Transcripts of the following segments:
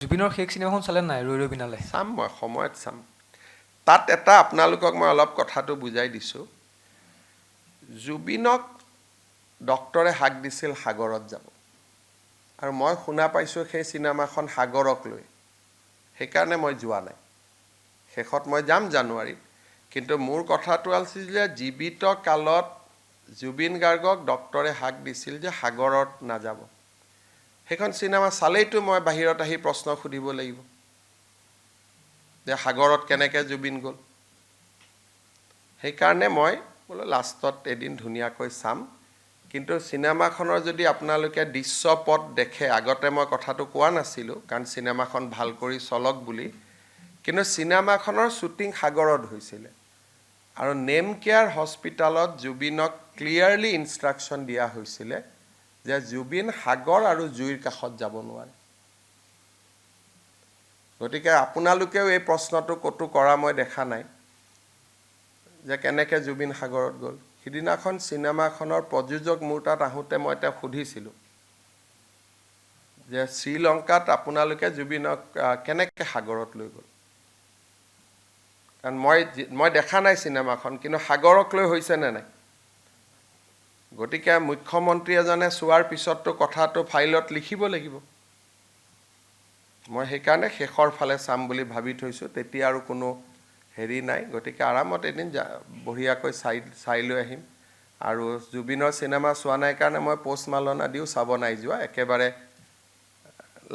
জুবিনৰ শেষ চিনেমাখন চালে নাই ৰৈ ৰৈ বিনালে চাম মই সময়ত চাম তাত এটা আপোনালোকক মই অলপ কথাটো বুজাই দিছোঁ জুবিনক ডক্টৰে হাক দিছিল সাগৰত যাব আৰু মই শুনা পাইছোঁ সেই চিনেমাখন সাগৰক লৈ সেইকাৰণে মই যোৱা নাই শেষত মই যাম জানুৱাৰীত কিন্তু মোৰ কথাটো আছিল যে জীৱিত কালত জুবিন গাৰ্গক ডক্টৰে হাক দিছিল যে সাগৰত নাযাব সেইখন চিনেমা চালেইতো মই বাহিৰত আহি প্ৰশ্ন সুধিব লাগিব যে সাগৰত কেনেকৈ জুবিন গ'ল সেইকাৰণে মই বোলো লাষ্টত এদিন ধুনীয়াকৈ চাম কিন্তু চিনেমাখনৰ যদি আপোনালোকে দৃশ্যপট দেখে আগতে মই কথাটো কোৱা নাছিলোঁ কাৰণ চিনেমাখন ভাল কৰি চলক বুলি কিন্তু চিনেমাখনৰ শ্বুটিং সাগৰত হৈছিলে আৰু নেম কেয়াৰ হস্পিটালত জুবিনক ক্লিয়াৰলি ইনষ্ট্ৰাকশ্যন দিয়া হৈছিলে যে জুবিন সাগৰ আৰু জুইৰ কাষত যাব নোৱাৰে গতিকে আপোনালোকেও এই প্ৰশ্নটো ক'তো কৰা মই দেখা নাই যে কেনেকৈ জুবিন সাগৰত গ'ল সিদিনাখন চিনেমাখনৰ প্ৰযোজক মোৰ তাত আহোঁতে মই তেওঁক সুধিছিলোঁ যে শ্ৰীলংকাত আপোনালোকে জুবিনক কেনেকৈ সাগৰত লৈ গ'ল কাৰণ মই দেখা নাই চিনেমাখন কিন্তু সাগৰক লৈ হৈছেনে নাই গতিকে মুখ্যমন্ত্ৰী এজনে চোৱাৰ পিছততো কথাটো ফাইলত লিখিব লাগিব মই সেইকাৰণে শেষৰ ফালে চাম বুলি ভাবি থৈছোঁ তেতিয়া আৰু কোনো হেৰি নাই গতিকে আৰামত এদিন বঢ়িয়াকৈ চাই লৈ আহিম আৰু জুবিনৰ চিনেমা চোৱা নাই কাৰণে মই পষ্ট মালনা দিও চাব নাই যোৱা একেবাৰে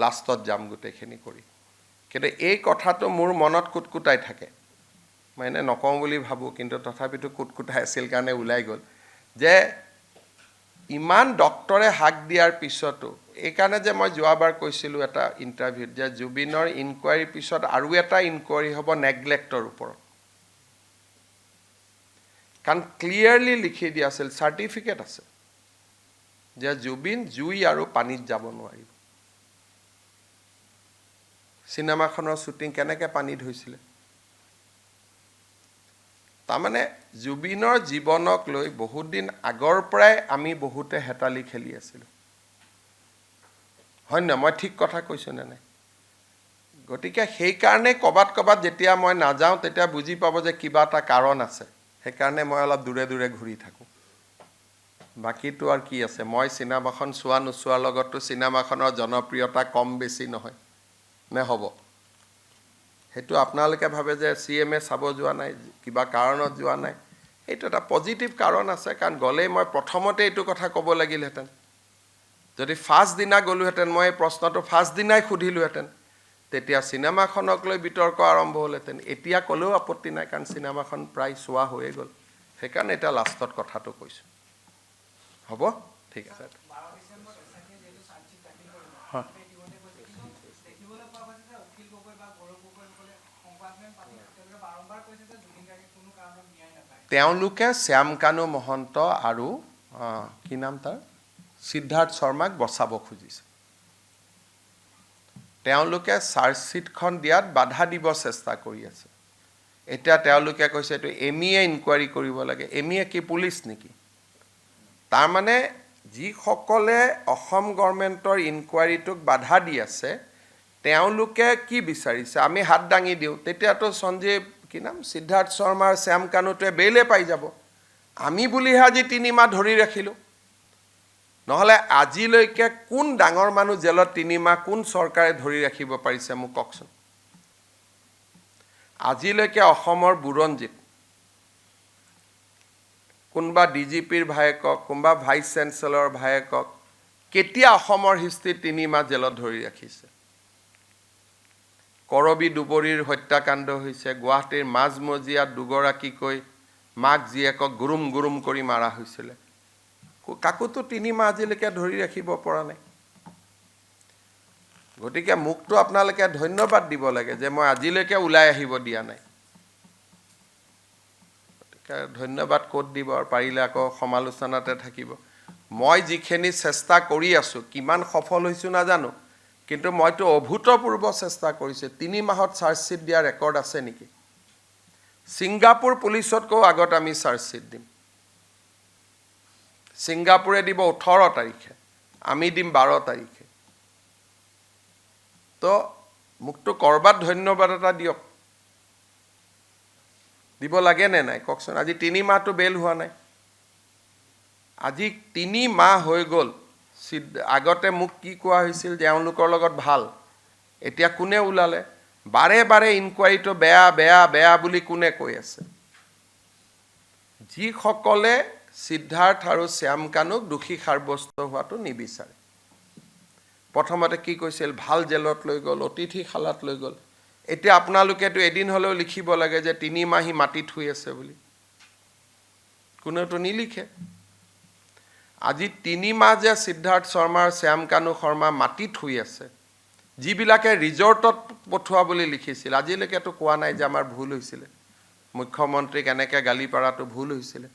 লাষ্টত যাম গোটেইখিনি কৰি কিন্তু এই কথাটো মোৰ মনত কুটকুটাই থাকে মই এনে নকওঁ বুলি ভাবোঁ কিন্তু তথাপিতো কুটকুটাই আছিল কাৰণে ওলাই গ'ল যে ইমান ডক্টৰে হাক দিয়াৰ পিছতো এইকাৰণে যে মই যোৱাবাৰ কৈছিলোঁ এটা ইণ্টাৰভিউত যে জুবিনৰ ইনকুৱাৰীৰ পিছত আৰু এটা ইনকুৱাৰী হ'ব নেগলেক্টৰ ওপৰত কাৰণ ক্লিয়াৰলি লিখি দিয়া আছিল চাৰ্টিফিকেট আছে যে জুবিন জুই আৰু পানীত যাব নোৱাৰিব চিনেমাখনৰ শ্বুটিং কেনেকৈ পানীত হৈছিলে তাৰমানে জুবিনৰ জীৱনক লৈ বহুত দিন আগৰ পৰাই আমি বহুতে হেতালি খেলি আছিলোঁ হয় নহয় মই ঠিক কথা কৈছোঁ নে নাই গতিকে সেইকাৰণে ক'ৰবাত যেতিয়া মই নাযাওঁ তেতিয়া বুজি পাব যে কিবা এটা কাৰণ আছে সেইকাৰণে মই অলপ দূৰে দূৰে ঘূৰি থাকোঁ বাকীটো আৰু কি আছে মই চিনেমাখন চোৱা নোচোৱাৰ লগততো চিনেমাখনৰ জনপ্ৰিয়তা কম বেছি নহয় নে হ'ব সেইটো আপোনালোকে ভাবে যে CMA চাব যোৱা নাই কিবা কাৰণত যোৱা নাই এইটো এটা পজিটিভ কাৰণ আছে কাৰণ গ'লেই মই প্ৰথমতে এইটো কথা ক'ব লাগিলহেঁতেন যদি ফাৰ্ষ্ট দিনা গ'লোহেঁতেন মই এই প্ৰশ্নটো ফাৰ্ষ্ট দিনাই সুধিলোহেঁতেন তেতিয়া চিনেমাখনক লৈ বিতৰ্ক আৰম্ভ হ'লহেঁতেন এতিয়া ক'লেও আপত্তি নাই কাৰণ চিনেমাখন প্ৰায় চোৱা হৈয়ে গ'ল সেইকাৰণে এতিয়া লাষ্টত কথাটো কৈছোঁ হ'ব ঠিক আছে তেওঁলোকে শ্যামকানু মহন্ত আৰু কি নাম তাৰ সিদ্ধাৰ্থ শৰ্মাক বচাব খুজিছে তেওঁলোকে চাৰ্জশ্বিটখন দিয়াত বাধা দিব চেষ্টা কৰি আছে এতিয়া তেওঁলোকে কৈছে এইটো এমিয়ে ইনকুৱাৰী কৰিব লাগে এমিয়ে কি পুলিচ নেকি তাৰমানে যিসকলে অসম গভৰ্ণমেণ্টৰ ইনকুৱাৰীটোক বাধা দি আছে তেওঁলোকে কি বিচাৰিছে আমি হাত দাঙি দিওঁ তেতিয়াতো সঞ্জীৱ কি নাম সিদ্ধাৰ্থ শৰ্মাৰ শ্যামকানুটোৱে বেইলে পাই যাব আমি বুলিহে আজি 3 মাহ ধৰি ৰাখিলোঁ নহ'লে আজিলৈকে কোন ডাঙৰ মানুহ জেলত 3 মাহ কোন চৰকাৰে ধৰি ৰাখিব পাৰিছে মোক কওকচোন আজিলৈকে অসমৰ বুৰঞ্জীত কোনোবা DGPৰ ভায়েকক কোনোবা ভাইচ চেঞ্চেলৰ ভায়েকক কেতিয়া অসমৰ হিষ্ট্ৰীত 3 মাহ জেলত ধৰি ৰাখিছে কৰবী দুবৰীৰ হত্যাকাণ্ড হৈছে গুৱাহাটীৰ মাজমজিয়াত দুগৰাকীকৈ মাক জীয়েকক গুৰুম কৰি মাৰা হৈছিলে কাকোতো 3 মাহ আজিলৈকে ধৰি ৰাখিব পৰা নাই গতিকে মোকতো আপোনালোকে ধন্যবাদ দিব লাগে যে মই আজিলৈকে ওলাই আহিব দিয়া নাই গতিকে ধন্যবাদ ক'ত দিব আৰু পাৰিলে আকৌ সমালোচনাতে থাকিব মই যিখিনি চেষ্টা কৰি আছোঁ কিমান সফল হৈছোঁ নাজানো কিন্তু মইতো অভূতপূৰ্ব চেষ্টা কৰিছোঁ 3 মাহত চাৰ্জশ্বিট দিয়া ৰেকৰ্ড আছে নেকি ছিংগাপুৰ পুলিচতকৈ আগত আমি চাৰ্জশ্বিট দিম ছিংগাপুৰে দিব 18 তাৰিখে আমি দিম 12 তাৰিখে তো মোকতো কৰবাত ধন্যবাদ এটা দিয়ক। দিব লাগে নে নাই কওকচোন? আজি 3 মাহটো বেল হোৱা নাই। আজি 3 মাহ হৈ গ'ল। আগতে মোক কি কোৱা হৈছিল যে এওঁলোকৰ লগত ভাল। এতিয়া কোনে ওলালে? বাৰে বাৰে ইনকুৱাৰীটো বেয়া বেয়া বেয়া বুলি কোনে কৈ আছে? যিসকলে সিদ্ধাৰ্থ আৰু শ্যাম কানুক দোষী সাব্যস্ত হোৱাটো নিবিচাৰে। প্ৰথমতে কি কৈছিল? ভাল জেলত লৈ গ'ল, অতিথিশালাত লৈ গ'ল। এতিয়া আপোনালোকেতো এদিন হ'লেও লিখিব লাগে যে 3 মাহ মাটিত শুই আছে বুলি। কোনেওতো নিলিখে। আজি 3 মাহ যে সিদ্ধাৰ্থ শৰ্মা আৰু শ্যাম কানু শৰ্মা মাটিত শুই আছে, যিবিলাকে ৰিজৰ্টত পঠোৱা বুলি লিখিছিল, আজিলৈকেতো কোৱা নাই যে আমাৰ ভুল হৈছিলে, মুখ্যমন্ত্ৰীক এনেকৈ গালি পাৰাটো ভুল হৈছিলে।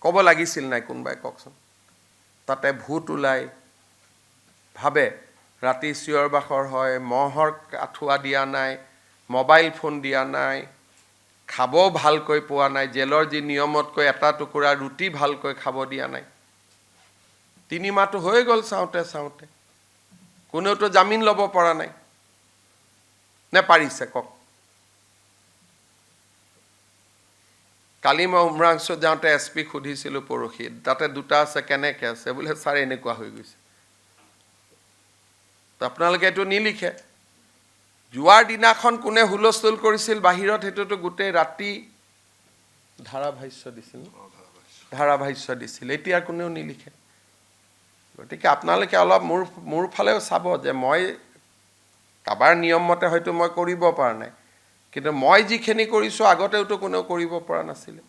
ক'ব লাগিছিল নাই কোনোবাই কওকচোন? তাতে ভূত ওলাই, ভাবে ৰাতি চিঞৰ বাখৰ হয়, মহৰ আঁঠুৱা দিয়া নাই, মোবাইল ফোন দিয়া নাই, খাব ভালকৈ পোৱা নাই, জেলৰ যি নিয়মতকৈ এটা টুকুৰা ৰুটি ভালকৈ খাব দিয়া নাই। 3 মাহটো হৈ গ'ল চাওঁতে চাওঁতে। কোনেওতো জামিন ল'ব পৰা নাই নে পাৰিছে কওক? কালি মই উমৰাংচুত যাওঁতে SP সুধিছিলোঁ পৰহি, তাতে 2টা আছে, কেনেকৈ আছে? বোলে ছাৰ এনেকুৱা হৈ গৈছে। আপোনালোকে এইটো নিলিখে। যোৱাৰ দিনাখন কোনে হুলস্থুল কৰিছিল বাহিৰত, সেইটোতো গোটেই ৰাতি ধাৰাভাষ্য দিছিল। ধাৰাভাষ্য দিছিল। এতিয়া কোনেও নিলিখে। গতিকে আপোনালোকে অলপ মোৰ ফালেও চাব যে মই কাবাৰ নিয়ম মতে হয়তো মই কৰিব পৰা নাই, কিন্তু মই যিখিনি কৰিছোঁ আগতেওতো কোনেও কৰিব পৰা নাছিলে।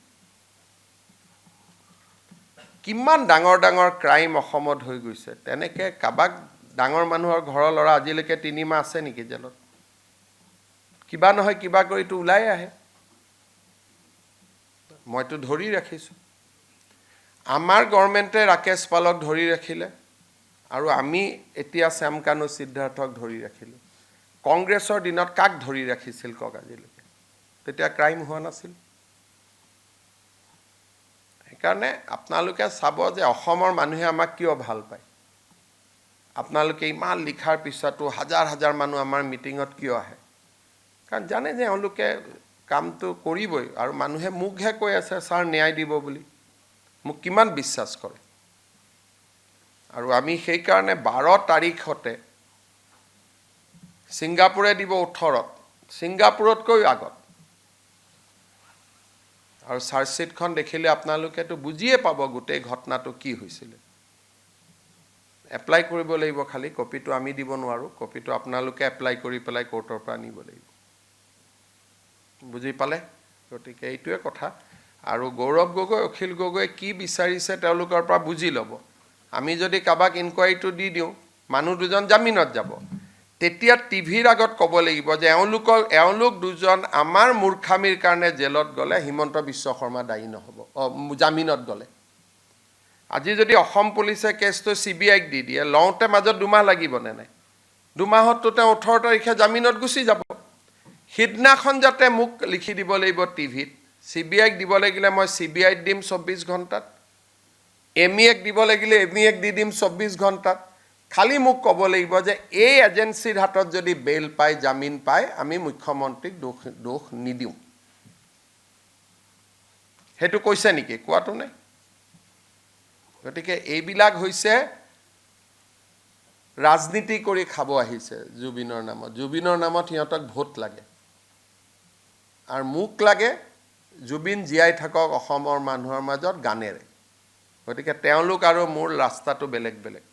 কিমান ডাঙৰ ডাঙৰ ক্ৰাইম অসমত হৈ গৈছে। তেনেকৈ কাবাক ডাঙৰ মানুহৰ ঘৰৰ ল'ৰা আজিলৈকে 3 মাহ আছে নেকি জেলত? কিবা নহয় কিবা কৰিতো ওলাই আহে। মইতো ধৰি ৰাখিছোঁ। আমাৰ গভৰ্ণমেণ্টে ৰাকেশ পালক ধৰি ৰাখিলে, আৰু আমি এতিয়া শ্যাম কানু সিদ্ধাৰ্থক ধৰি ৰাখিলোঁ। কংগ্ৰেছৰ দিনত কাক ধৰি ৰাখিছিল কওক আজিলৈকে? তেতিয়া ক্ৰাইম হোৱা নাছিল। সেইকাৰণে আপোনালোকে চাব যে অসমৰ মানুহে আমাক কিয় ভাল পায়। আপোনালোকে ইমান লিখাৰ পিছতো হাজাৰ হাজাৰ মানুহ আমাৰ মিটিঙত কিয় আহে? কাৰণ জানে যে এওঁলোকে কামটো কৰিবই, আৰু মানুহে মোকহে কৈ আছে ছাৰ ন্যায় দিব বুলি। মোক কিমান বিশ্বাস কৰে। আৰু আমি সেইকাৰণে 12 তাৰিখতে ছিংগাপুৰে দিব 18ত, ছিংগাপুৰতকৈ আগত। আৰু চাৰ্জশ্বিটখন দেখিলে আপোনালোকেতো বুজিয়ে পাব গোটেই ঘটনাটো কি হৈছিলে। এপ্লাই কৰিব লাগিব, খালি কপিটো আমি দিব নোৱাৰোঁ। কপিটো আপোনালোকে এপ্লাই কৰি পেলাই কোৰ্টৰ পৰা আনিব লাগিব। বুজি পালে? গতিকে এইটোৱে কথা। আৰু গৌৰৱ গগৈ, অখিল গগৈ কি বিচাৰিছে তেওঁলোকৰ পৰা বুজি ল'ব। আমি যদি কাবাক ইনকুৱাৰীটো দি দিওঁ, মানুহ 2জন জামিনত যাব, তেতিয়া টিভিৰ আগত ক'ব লাগিব যে এওঁলোক 2জন আমাৰ মূৰ্খামিৰ কাৰণে জেলত গ'লে হিমন্ত বিশ্ব শৰ্মা দায়ী নহ'ব, জামিনত গ'লে। আজি যদি অসম পুলিচে কেছটো CBIক দি দিয়ে, লওঁতে মাজত 2 মাহ লাগিবনে নাই? 2 মাহততো তেওঁ 18 তাৰিখে জামিনত গুচি যাব। সিদিনাখন যাতে মোক লিখি দিব লাগিব টিভিত, CBIক দিব লাগিলে মই CBIত দিম 24 ঘণ্টাত, MEAক দিব লাগিলে MEAক দি দিম 24 ঘণ্টাত। খালি মোক ক'ব লাগিব যে এই এজেঞ্চিৰ হাতত যদি বেল পায়, জামিন পায়, আমি মুখ্যমন্ত্ৰীক দোষ নিদিওঁ। সেইটো কৈছে নেকি? কোৱাটো নাই। গতিকে এইবিলাক হৈছে ৰাজনীতি কৰি খাব আহিছে জুবিনৰ নামত। জুবিনৰ নামত সিহঁতক ভোট লাগে, আৰু মোক লাগে জুবিন জীয়াই থাকক অসমৰ মানুহৰ মাজত গানেৰে। গতিকে তেওঁলোক আৰু মোৰ ৰাস্তাটো বেলেগ বেলেগ।